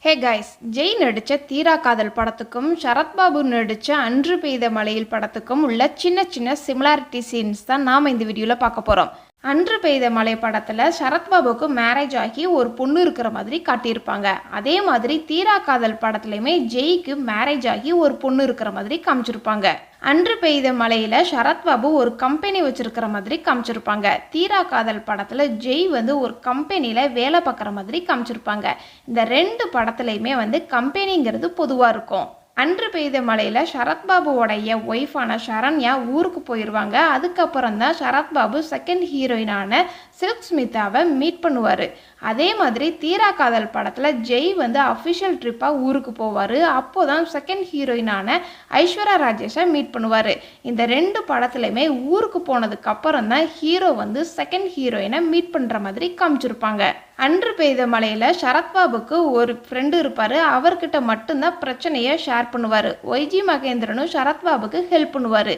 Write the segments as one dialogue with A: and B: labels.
A: Hey guys, Jai நடித்த தீரா காதல் படத்துக்கும் சரத்பாபு நடித்த அன்று பெய்த மழையில் படத்துக்கும் உள்ள சின்ன சின்ன சிமிலாரிட்டி சீன்ஸ் தான் நாம் இந்த வீடியோவில் பார்க்க போகிறோம். அன்று பெய்த மழை படத்தில் சரத்பாபுக்கு மேரேஜ் ஆகி ஒரு பொண்ணு இருக்கிற மாதிரி காட்டியிருப்பாங்க. அதே மாதிரி தீரா காதல் படத்துலையுமே ஜெய்க்கு மேரேஜ் ஆகி ஒரு பொண்ணு இருக்கிற மாதிரி காமிச்சிருப்பாங்க. அன்று பெய்த மழையில் சரத்பாபு ஒரு கம்பெனி வச்சிருக்கிற மாதிரி காமிச்சிருப்பாங்க. தீரா காதல் படத்தில் ஜெய் ஒரு கம்பெனியில் வேலை பார்க்குற மாதிரி காமிச்சிருப்பாங்க. இந்த ரெண்டு படத்துலையுமே கம்பெனிங்கிறது பொதுவாக இருக்கும். அன்று பெய்த மழையில் சரத்பாபுவோடைய ஒய்ஃபான சரண்யா ஊருக்கு போயிடுவாங்க. அதுக்கப்புறம் தான் சரத்பாபு செகண்ட் ஹீரோயினான சில்க் ஸ்மிதாவை மீட் பண்ணுவார். அதே மாதிரி தீரா காதல் படத்தில் ஜெய் அஃபிஷியல் ட்ரிப்பாக ஊருக்கு போவார். அப்போ தான் செகண்ட் ஹீரோயினான ஐஸ்வர்யா ராஜேஷை மீட் பண்ணுவார். இந்த ரெண்டு படத்துலையுமே ஊருக்கு போனதுக்கு அப்புறம் தான் ஹீரோ செகண்ட் ஹீரோயினை மீட் பண்ணுற மாதிரி காமிச்சிருப்பாங்க. அன்று பெய்த மழையில் சரத்பாபுக்கு ஒரு ஃப்ரெண்டு இருப்பார். அவர்கிட்ட மட்டும்தான் பிரச்சனையை ஷேர் பண்ணுவார். ஒய்ஜி மகேந்திரனும் சரத்பாபுக்கு ஹெல்ப் பண்ணுவார்.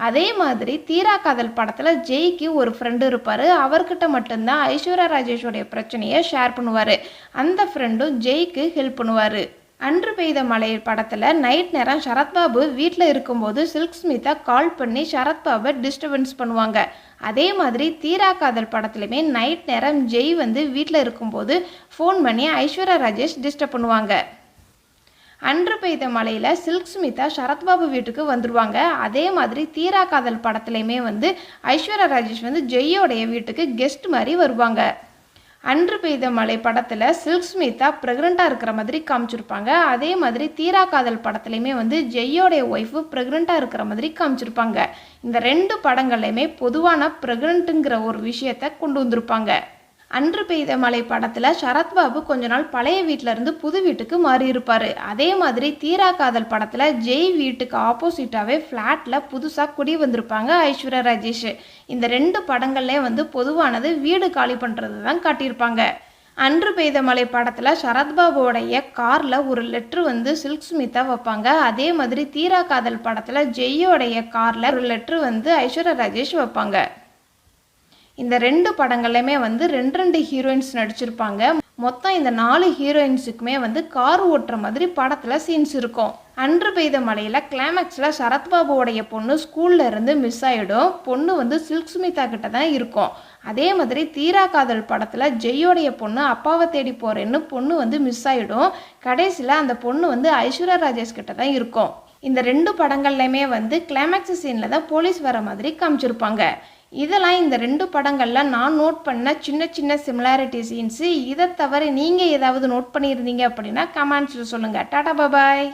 A: அதே மாதிரி தீரா காதல் படத்தில் ஜெய்க்கு ஒரு ஃப்ரெண்டு இருப்பார். அவர்கிட்ட மட்டும்தான் ஐஸ்வர்யா ராஜேஷோடைய பிரச்சனையை ஷேர் பண்ணுவார். அந்த ஃப்ரெண்டும் ஜெய்க்கு ஹெல்ப் பண்ணுவார். அன்று பெய்த மழை படத்தில் நைட் நேரம் சரத்பாபு வீட்டில் இருக்கும்போது சில்க் ஸ்மிதா கால் பண்ணி சரத்பாபை டிஸ்டர்பன்ஸ் பண்ணுவாங்க. அதே மாதிரி தீரா காதல் படத்துலையுமே நைட் நேரம் ஜெய் வீட்டில் இருக்கும்போது ஃபோன் பண்ணி ஐஸ்வர்யா ராஜேஷ் டிஸ்டர்ப் பண்ணுவாங்க. அன்று பெய்த மழையில் சில்க் ஸ்மிதா சரத்பாபு வீட்டுக்கு வந்துடுவாங்க. அதே மாதிரி தீரா காதல் படத்துலையுமே ஐஸ்வர்யா ராஜேஷ் ஜெய்யோடைய வீட்டுக்கு கெஸ்ட் மாதிரி வருவாங்க. அன்று பெய்த மழை படத்தில் சில்க் ஸ்மிதா ப்ரெக்னெண்ட்டாக இருக்கிற மாதிரி காமிச்சிருப்பாங்க. அதே மாதிரி தீரா காதல் படத்துலையுமே ஜெய்யோடைய ஒய்ஃபு ப்ரெக்னெண்ட்டாக இருக்கிற மாதிரி காமிச்சிருப்பாங்க. இந்த ரெண்டு படங்கள்லையுமே பொதுவான ப்ரெக்னெண்ட்டுங்கிற ஒரு விஷயத்தை கொண்டு வந்திருப்பாங்க. அன்று பெய்த மழை படத்தில் சரத்பாபு கொஞ்ச நாள் பழைய வீட்டிலேருந்து புது வீட்டுக்கு மாறி இருப்பார். அதே மாதிரி தீரா காதல் படத்தில் ஜெய் வீட்டுக்கு ஆப்போசிட்டாகவே ஃப்ளாட்டில் புதுசாக குடி வந்திருப்பாங்க ஐஸ்வர்யா ராஜேஷ். இந்த ரெண்டு படங்கள்லேயே பொதுவானது வீடு காலி பண்ணுறது தான் காட்டியிருப்பாங்க. அன்று பெய்த மழை படத்தில் சரத்பாபுவோடைய காரில் ஒரு லெட்ரு சில்க் ஸ்மிதா வைப்பாங்க. அதே மாதிரி தீரா காதல் படத்தில் ஜெய்யோடைய காரில் ஒரு லெட்ரு ஐஸ்வர்யா ராஜேஷ் வைப்பாங்க. இந்த ரெண்டு படங்கள்லையுமே ரெண்டு ஹீரோயின்ஸ் நடிச்சிருப்பாங்க. மொத்தம் இந்த 4 ஹீரோயின்ஸுக்குமே கார் ஓட்டுற மாதிரி படத்தில் சீன்ஸ் இருக்கும். அன்று பெய்த மழையில் கிளைமேக்ஸில் சரத்பாபுவோடைய பொண்ணு ஸ்கூலில் இருந்து மிஸ் ஆகிடும். பொண்ணு சில்க் ஸ்மிதா கிட்ட தான் இருக்கும். அதே மாதிரி தீரா காதல் படத்தில் ஜெய்யோடைய பொண்ணு அப்பாவை தேடி போகிறேன்னு பொண்ணு மிஸ் ஆகிடும். கடைசியில் அந்த பொண்ணு ஐஸ்வர்யா ராஜேஷ் கிட்ட தான் இருக்கும். இந்த ரெண்டு படங்கள்லையுமே கிளைமேக்ஸ் சீனில் தான் போலீஸ் வர மாதிரி காமிச்சிருப்பாங்க. இதெல்லாம் இந்த ரெண்டு படங்களில் நான் நோட் பண்ண சின்ன சின்ன சிமிலாரிட்டி சீன்ஸு. இதை தவிர நீங்கள் ஏதாவது நோட் பண்ணியிருந்தீங்க அப்படின்னா கமெண்ட்ஸில் சொல்லுங்கள். டாடா பாய்.